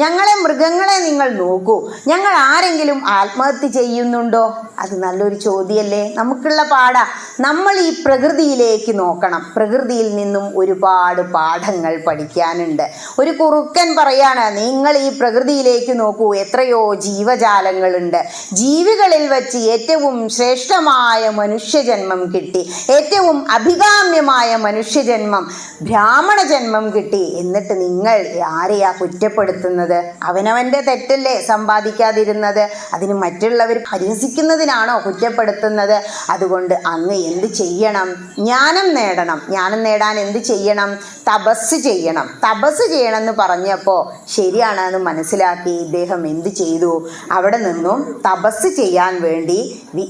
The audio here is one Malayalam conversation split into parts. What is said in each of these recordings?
ഞങ്ങളെ മൃഗങ്ങളെ നിങ്ങൾ നോക്കൂ, ഞങ്ങൾ ആരെങ്കിലും ആത്മഹത്യ ചെയ്യുന്നുണ്ടോ? അത് നല്ലൊരു ചോദ്യമല്ലേ? നമുക്കുള്ള പാഠാ. നമ്മൾ ഈ പ്രകൃതിയിലേക്ക് നോക്കണം. പ്രകൃതിയിൽ നിന്നും ഒരുപാട് പാഠങ്ങൾ പഠിക്കാനുണ്ട്. ഒരു കുറുക്കൻ പറയാണ്, നിങ്ങൾ ഈ പ്രകൃതിയിലേക്ക് നോക്കൂ, എത്രയോ ജീവജാലങ്ങളുണ്ട്. ജീവികളിൽ വെച്ച് ഏറ്റവും ശ്രേഷ്ഠമായ മനുഷ്യജന്മം കിട്ടി, ഏറ്റവും അഭികാമ്യമായ മനുഷ്യജന്മം ബ്രാഹ്മണ ജന്മം കിട്ടി. എന്നിട്ട് നിങ്ങൾ ആരെയാ കുറ്റപ്പെടുത്തുന്നത്? അവനവൻ്റെ തെറ്റല്ലേ സമ്പാദിക്കാതിരുന്നത്? അതിന് മറ്റുള്ളവർ പരിഹസിക്കുന്നതിനാണോ കുറ്റപ്പെടുത്തുന്നത്? അതുകൊണ്ട് അങ്ങ് എന്ത് ചെയ്യണം? ജ്ഞാനം നേടണം. ജ്ഞാനം നേടാൻ എന്ത് ചെയ്യണം? തപസ് ചെയ്യണം. തപസ് ചെയ്യണമെന്ന് പറഞ്ഞപ്പോൾ ശരിയാണ് എന്ന് മനസ്സിലാക്കി ഇദ്ദേഹം എന്ത് ചെയ്തു? അവിടെ നിന്നും തപസ് ചെയ്യാൻ വേണ്ടി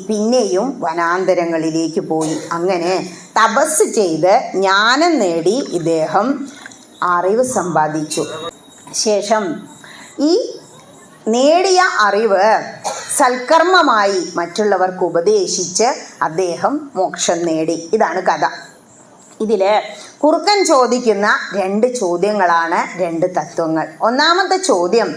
പിന്നെയും വനാന്തരങ്ങളിലേക്ക് പോയി. അങ്ങനെ തപസ് ചെയ്ത് ജ്ഞാനം നേടി ഇദ്ദേഹം അറിവ് സമ്പാദിച്ചു. ശേഷം ഈ നേടിയ അറിവ് സൽക്കർമ്മമായി മറ്റുള്ളവർക്ക് ഉപദേശിച്ച് അദ്ദേഹം മോക്ഷം നേടി. ഇതാണ് കഥ. ഇതിൽ കുറുക്കൻ ചോദിക്കുന്ന 2 ചോദ്യങ്ങളാണ്, 2 തത്വങ്ങൾ. ഒന്നാമത്തെ ചോദ്യം,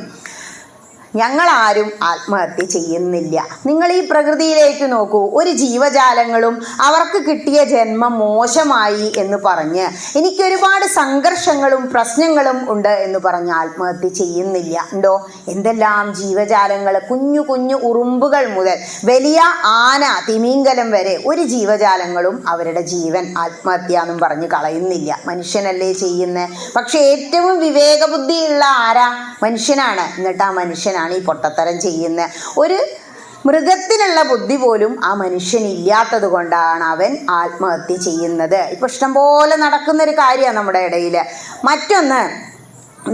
ഞങ്ങളാരും ആത്മഹത്യ ചെയ്യുന്നില്ല. നിങ്ങൾ ഈ പ്രകൃതിയിലേക്ക് നോക്കൂ, ഒരു ജീവജാലങ്ങളും അവർക്ക് കിട്ടിയ ജന്മം മോശമായി എന്ന് പറഞ്ഞ് എനിക്കൊരുപാട് സംഘർഷങ്ങളും പ്രശ്നങ്ങളും ഉണ്ട് എന്ന് പറഞ്ഞ് ആത്മഹത്യ ചെയ്യുന്നില്ല. ഉണ്ടോ? എന്തെല്ലാം ജീവജാലങ്ങൾ, കുഞ്ഞു കുഞ്ഞു ഉറുമ്പുകൾ മുതൽ വലിയ ആന, തിമിംഗലം വരെ ഒരു ജീവജാലങ്ങളും അവരുടെ ജീവൻ ആത്മഹത്യ എന്നും പറഞ്ഞ് കളയുന്നില്ല. മനുഷ്യനല്ലേ ചെയ്യുന്നത്. പക്ഷെ ഏറ്റവും വിവേകബുദ്ധിയുള്ള ആരാ? മനുഷ്യനാണ്. എന്നിട്ട് ആ മനുഷ്യനാണ് ഈ പൊട്ടത്തരം ചെയ്യുന്ന. ഒരു മൃഗത്തിനുള്ള ബുദ്ധി പോലും ആ മനുഷ്യനില്ലാത്തത് കൊണ്ടാണ് അവൻ ആത്മഹത്യ ചെയ്യുന്നത്. ഇപ്പൊ ഇഷ്ടംപോലെ നടക്കുന്നൊരു കാര്യമാണ് നമ്മുടെ ഇടയിൽ. മറ്റൊന്ന്,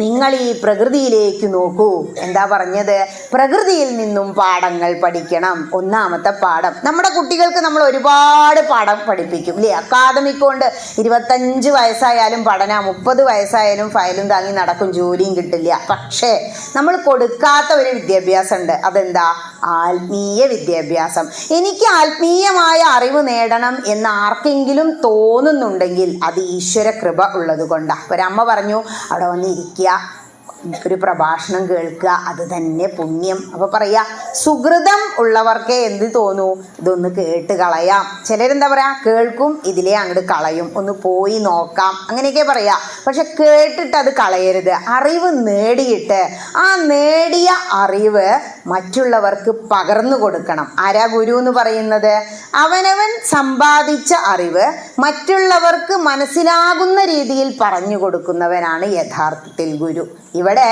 നിങ്ങൾ ഈ പ്രകൃതിയിലേക്ക് നോക്കൂ. എന്താ പറഞ്ഞത്? പ്രകൃതിയിൽ നിന്നും പാഠങ്ങൾ പഠിക്കണം. ഒന്നാമത്തെ പാഠം, നമ്മുടെ കുട്ടികൾക്ക് നമ്മൾ ഒരുപാട് പാഠം പഠിപ്പിക്കും അല്ലേ? അക്കാദമിക് കൊണ്ട് 25 വയസ്സായാലും പഠന, 30 വയസ്സായാലും ഫയലും താങ്ങി നടക്കും, ജോലിയും കിട്ടില്ല. പക്ഷേ നമ്മൾ കൊടുക്കാത്ത ഒരു വിദ്യാഭ്യാസം ഉണ്ട്. അതെന്താ? ആത്മീയ വിദ്യാഭ്യാസം. എനിക്ക് ആത്മീയമായ അറിവ് നേടണം എന്ന് ആർക്കെങ്കിലും തോന്നുന്നുണ്ടെങ്കിൽ അത് ഈശ്വര കൃപ ഉള്ളത് കൊണ്ടാണ്. ഒരമ്മ പറഞ്ഞു, അവിടെ വന്നിരിക്കുക, ഒരു പ്രഭാഷണം കേൾക്കുക, അത് തന്നെ പുണ്യം. അപ്പോൾ പറയാ, സുഹൃതം ഉള്ളവർക്കേ എന്ത് തോന്നൂ? ഇതൊന്ന് കേട്ട് കളയാം. ചിലരെന്താ പറയാ, കേൾക്കും, ഇതിലേ അങ്ങോട്ട് കളയും, ഒന്ന് പോയി നോക്കാം, അങ്ങനെയൊക്കെ പറയാ. പക്ഷെ കേട്ടിട്ട് അത് കളയരുത്. അറിവ് നേടിയിട്ട് ആ നേടിയ അറിവ് മറ്റുള്ളവർക്ക് പകർന്നു കൊടുക്കണം. ആരാ ഗുരു എന്ന് പറയുന്നത്? അവനവൻ സമ്പാദിച്ച അറിവ് മറ്റുള്ളവർക്ക് മനസ്സിലാകുന്ന രീതിയിൽ പറഞ്ഞു കൊടുക്കുന്നവനാണ് യഥാർത്ഥത്തിൽ ഗുരു. ഇവിടെ